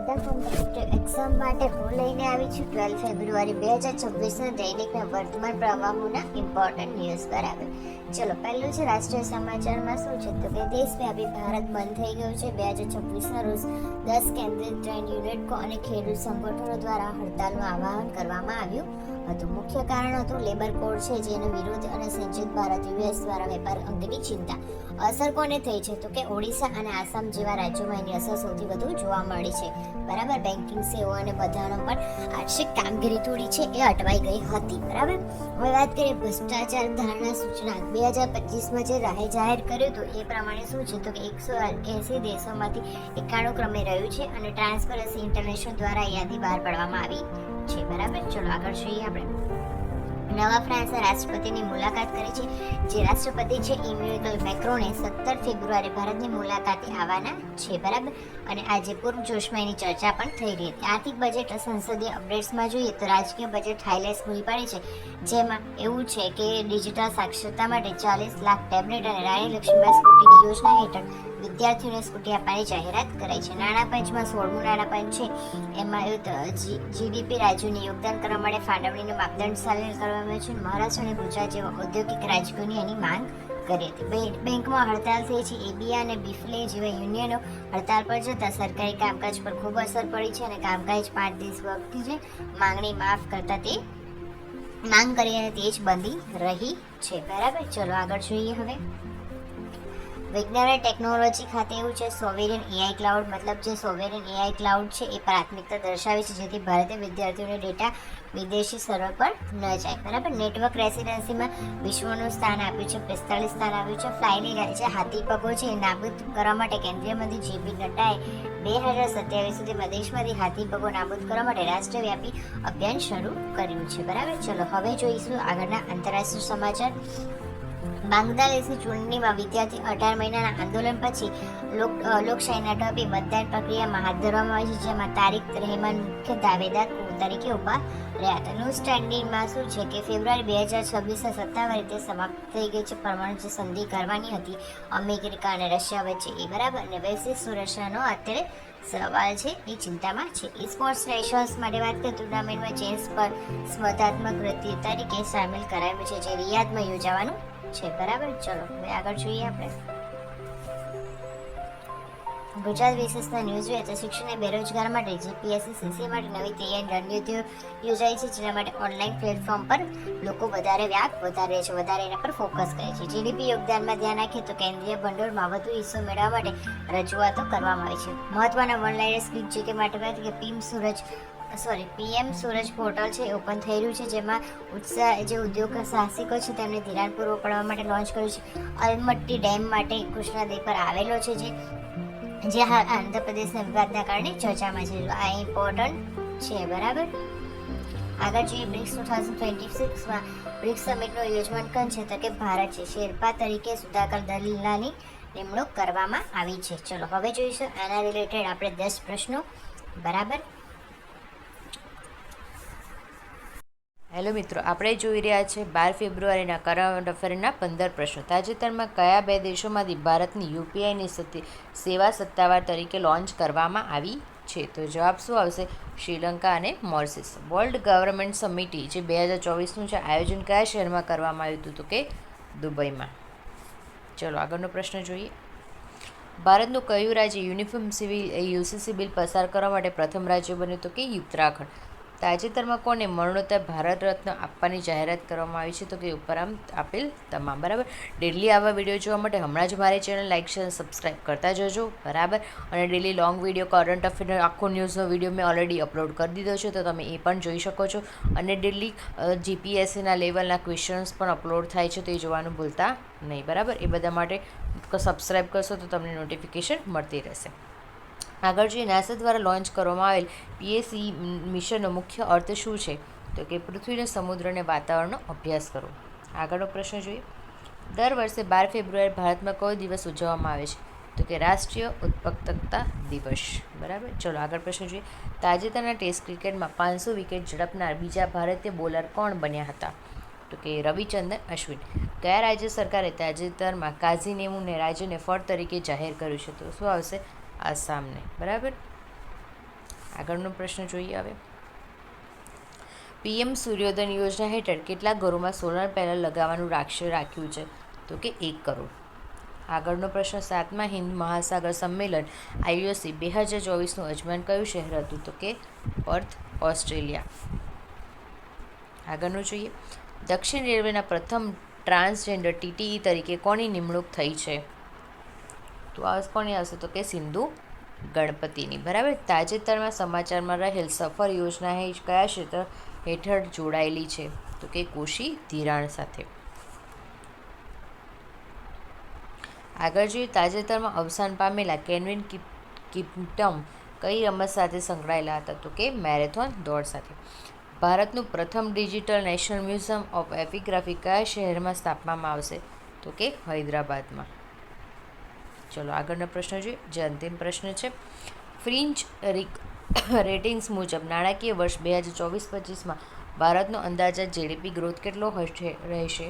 બધા competitive exam માટે હું લઈને આવી છું 12 ફેબ્રુઆરી 2026ના દૈનિકના વર્તમાન પ્રવાહોના ઇમ્પોર્ટન્ટ ન્યૂઝ બરાબર. ચલો, પહેલું છે રાષ્ટ્રીય સમાચારમાં શું છે તો કે દેશવ્યાપી ભારત બંધ થઈ ગયું છે. 2026ના રોજ 10 કેન્દ્રિત ટ્રેડ યુનિટકો અને ખેડૂત સંગઠનો દ્વારા હડતાલનું આહ્વાન કરવામાં આવ્યું હતું. મુખ્ય કારણ હતું લેબર કોડ છે, જેનો વિરોધ અને સંયુક્ત ભારત યુએસ દ્વારા વેપાર અંગેની ચિંતા. અસર કોને થઈ છે તો કે ઓડિશા અને આસામ જેવા રાજ્યોમાં એની અસર સૌથી વધુ જોવા મળી છે બરાબર. બેન્કિંગ સેવાઓ અને બધાનો પણ આર્થિક કામગીરી થોડી છે એ અટવાઈ ગઈ હતી બરાબર. હવે વાત કરીએ ભ્રષ્ટાચાર ધારણા સૂચના 2025માં જે રાહે જાહેર કર્યું હતું એ પ્રમાણે શું છે તો કે 180 દેશોમાંથી 91 ક્રમે રહ્યું છે અને ટ્રાન્સપરન્સી ઇન્ટરનેશનલ દ્વારા યાદી બહાર પાડવામાં આવી છે બરાબર. ચલો આગળ જોઈએ આપણે. નવા ફ્રાન્સના રાષ્ટ્રપતિની મુલાકાત કરી છે. જે રાષ્ટ્રપતિ છે ઇમેન્યુએલ મેક્રોને 17 ફેબ્રુઆરી ભારતની મુલાકાતે આવવાના છે બરાબર. અને આજે પૂર્વજોશમાં એની ચર્ચા પણ થઈ રહી હતી. આર્થિક બજેટ સંસદીય અપડેટ્સમાં જોઈએ તો રાજકીય બજેટ હાઇલાઇટ્સ પૂરી પાડી છે, જેમાં એવું છે કે ડિજિટલ સાક્ષરતા માટે 40 લાખ ટેબ્લેટ અને રાણી લક્ષ્મીબાઈ સ્કૂટીની યોજના હેઠળ વિદ્યાર્થીઓને સ્કૂટી આપવાની જાહેરાત કરાઈ છે. નાણાં પંચમાં 16મું નાણાં પંચ છે, એમાં જીડીપી રાજ્યોને યોગદાન કરવા માટે ફાળવણીનો માપદંડ સામેલ કરવામાં છે. મહારાષ્ટ્ર અને ગુજરાત જેવા ઔદ્યોગિક રાજ્યોની એની માંગ કરી હતી. બેંકમાં હડતાલ થઈ છે. એબીઆઈ અને બીફલે જેવા યુનિયનો હડતાલ પર જતા સરકારી કામકાજ પર ખૂબ અસર પડી છે અને કામકાજ 5 દિવસ વખતે છે માંગણી માફ કરતા તે માંગ કરી અને તે જ બંધી રહી છે બરાબર. ચલો આગળ જોઈએ હવે. વિજ્ઞાન અને ટેકનોલોજી ખાતે એવું છે સોવેરિયન એઆઈ ક્લાઉડ, મતલબ જે સોવેરિયન એઆઈ ક્લાઉડ છે એ પ્રાથમિકતા દર્શાવે છે, જેથી ભારતીય વિદ્યાર્થીઓને ડેટા વિદેશી સર્વર પર ન જાય બરાબર. નેટવર્ક રેસિડેન્સીમાં વિશ્વનું સ્થાન આપ્યું છે, 45 સ્થાન આપ્યું છે. ફ્લાયની જે હાથી પગો છે એ નાબૂદ કરવા માટે કેન્દ્રીય મંત્રી જેપી નડ્ડાએ 2027 સુધીમાં દેશમાંથી હાથી પગો નાબૂદ કરવા માટે રાષ્ટ્રવ્યાપી અભિયાન શરૂ કર્યું છે બરાબર. ચલો હવે જોઈશું આગળના આંતરરાષ્ટ્રીય સમાચાર. બાંગ્લાદેશની ચૂંટણીમાં વિદ્યાર્થી 18 મહિનાના આંદોલન પછી લોકશાહીના ઢબે મતદાન પ્રક્રિયામાં હાથ ધરવામાં આવી છે, જેમાં તારિક રહેમાન મુખ્ય દાવેદાર તરીકે ઊભા રહ્યા હતા. ન્યૂઝ સ્ટેન્ડિંગમાં શું છે કે ફેબ્રુઆરી 2026ના સત્તાવાર રીતે સમાપ્ત થઈ ગઈ છે પરમાણુ જે સંધિ કરવાની હતી અમેરિકા અને રશિયા વચ્ચે એ બરાબર. અને વૈશ્વિક સુરક્ષાનો અત્યારે સવાલ છે એ ચિંતામાં છે. સ્પોર્ટ્સ નેશન્સ માટે વાત કરીએ ટુર્નામેન્ટમાં ચેસ પર સ્પર્ધાત્મક વૃત્તિ તરીકે સામેલ કરાયું છે, જે રિયાદમાં યોજાવાનું છે બરાબર. ચલો હવે આગળ જોઈએ આપણે. ગુજરાત વિશેષના ન્યૂઝ જોઈએ તો શિક્ષણ બેરોજગાર માટે જીપીએસસી સીસી માટે નવી તૈયારી રણનીતિઓ યોજાઈ છે, જેના માટે ઓનલાઈન પ્લેટફોર્મ પર લોકો વધારે એના પર ફોકસ કરે છે. જીડીપી યોગદાનમાં ધ્યાન રાખીએ તો કેન્દ્રીય ભંડોળમાં વધુ હિસ્સો મેળવવા માટે રજૂઆતો કરવામાં આવી છે. મહત્વના વનલાઇનર સ્પીચ જે કે માટે વાત કે પીએમ સૂરજ પોર્ટલ છે ઓપન થઈ રહ્યું છે, જેમાં જે ઉદ્યોગ સાહસિકો છે તેમને ધિરાણ પૂરું પાડવા માટે લોન્ચ કર્યું છે. અલમટ્ટી ડેમ માટે કૃષ્ણાદય પર આવેલો છે, જે હાલ આંધ્રપ્રદેશના વિવાદના કારણે ચર્ચામાં છે. આ ઇમ્પોર્ટન્ટ છે બરાબર. આગળ જોઈએ બ્રિક્સ 2026માં બ્રિક્સ સમિટનું યોજમાન કોણ છે તો કે ભારત છે. શેરપા તરીકે સુધાકર દલાલની નિમણૂક કરવામાં આવી છે. ચલો હવે જોઈશું આના રિલેટેડ આપણે 10 પ્રશ્નો બરાબર. હેલો મિત્રો, આપણે જોઈ રહ્યા છે 12 ફેબ્રુઆરીના કરંટ અફેરના 15 પ્રશ્નો. તાજેતરમાં કયા 2 દેશોમાંથી ભારતની યુપીઆઈની સેવા સત્તાવાર તરીકે લોન્ચ કરવામાં આવી છે? તો જવાબ શું આવશે? શ્રીલંકા અને મોરિશિયસ. વર્લ્ડ ગવર્નમેન્ટ સમિટી જે 2024નું છે આયોજન કયા શહેરમાં કરવામાં આવ્યું હતું? તો કે દુબઈમાં. ચલો આગળનો પ્રશ્ન જોઈએ. ભારતનું કયું રાજ્ય યુનિફોર્મ સિવિલ યુસીસી બિલ પસાર કરવા માટે પ્રથમ રાજ્ય બન્યું? તો કે ઉત્તરાખંડ. તાજેતરમાં કોને મરણોત્તર ભારત રત્ન આપવાની જાહેરાત કરવામાં આવી છે? તો કે ઉપરાંત આપેલ તમામ બરાબર. ડેલી આવા વિડીયો જોવા માટે હમણાં જ મારી ચેનલ લાઇક શેર સબસ્ક્રાઈબ કરતા જજો બરાબર. અને ડેલી લોંગ વિડીયો કરંટ અફેરનો આખો ન્યૂઝનો વિડીયો મેં ઓલરેડી અપલોડ કરી દીધો છે, તો તમે એ પણ જોઈ શકો છો. અને ડેલી જીપીએસસીના લેવલના ક્વેશ્ચન્સ પણ અપલોડ થાય છે, તો એ જોવાનું ભૂલતા નહીં બરાબર. એ બધા માટે સબસ્ક્રાઈબ કરશો તો તમને નોટિફિકેશન મળતી રહેશે. આગળ જોઈએ નાસા દ્વારા લોન્ચ કરવામાં આવેલ પીએસઈ મિશનનો મુખ્ય અર્થ શું છે? તો કે પૃથ્વીના સમુદ્ર અને વાતાવરણનો અભ્યાસ કરો. આગળનો પ્રશ્ન જોઈએ. દર વર્ષે 12 ફેબ્રુઆરી ભારતમાં કયો દિવસ ઉજવવામાં આવે છે? તો કે રાષ્ટ્રીય ઉત્પાદકતા દિવસ બરાબર. ચલો આગળ પ્રશ્ન જોઈએ. તાજેતરના ટેસ્ટ ક્રિકેટમાં 500 વિકેટ ઝડપનાર બીજા ભારતીય બોલર કોણ બન્યા હતા? તો કે રવિચંદ્રન અશ્વિન. કયા રાજ્ય સરકારે તાજેતરમાં કાઝીનેમુને રાજ્યને ફળ તરીકે જાહેર કર્યું છે? તો શું આવશે? આસામને બરાબર. આગળનો પ્રશ્ન જોઈએ હવે. પીએમ સૂર્યોદય યોજના હેઠળ કેટલા ઘરોમાં સોલર પેનલ લગાવવાનું રાખ્યું છે? તો કે 1 કરોડ. આગળનો પ્રશ્ન 7મા હિન્દ મહાસાગર સંમેલન IOC 2024નું યજમાન કયું શહેર હતું? તો કે પર્થ, ઓસ્ટ્રેલિયા. આગળનું જોઈએ. દક્ષિણ રેલવેના પ્રથમ ટ્રાન્સજેન્ડર TTE તરીકે કોની નિમણૂક થઈ છે? તો આ કોની હશે? તો કે સિંધુ ગણપતિની. બરાબર. તાજેતરમાં સમાચારમાં રહેલ સફર યોજના કયા ક્ષેત્ર હેઠળ જોડાયેલી છે? તો કે કોશી ધિરાણ સાથે. આગળ જોઈએ. તાજેતરમાં અવસાન પામેલા કેલ્વિન કિપ્ટમ કઈ રમત સાથે સંકળાયેલા હતા? તો કે મેરેથોન દોડ સાથે. ભારતનું પ્રથમ digital national museum of epigraphy કયા શહેરમાં સ્થાપવામાં આવશે? તો કે હૈદરાબાદમાં. ચલો આગળનો પ્રશ્ન જોઈએ, જે અંતિમ પ્રશ્ન છે. ફ્રિન્ચ રેટિંગ્સ મુજબ નાણાકીય વર્ષ 2024-25માં ભારતનો અંદાજિત GDP ગ્રોથ કેટલો રહેશે?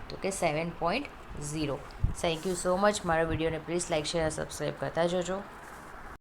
તો કે 7.0. Thank you so much. મારા વિડીયોને પ્લીઝ લાઇક, શેર અને સબસ્ક્રાઈબ કરતા જજો.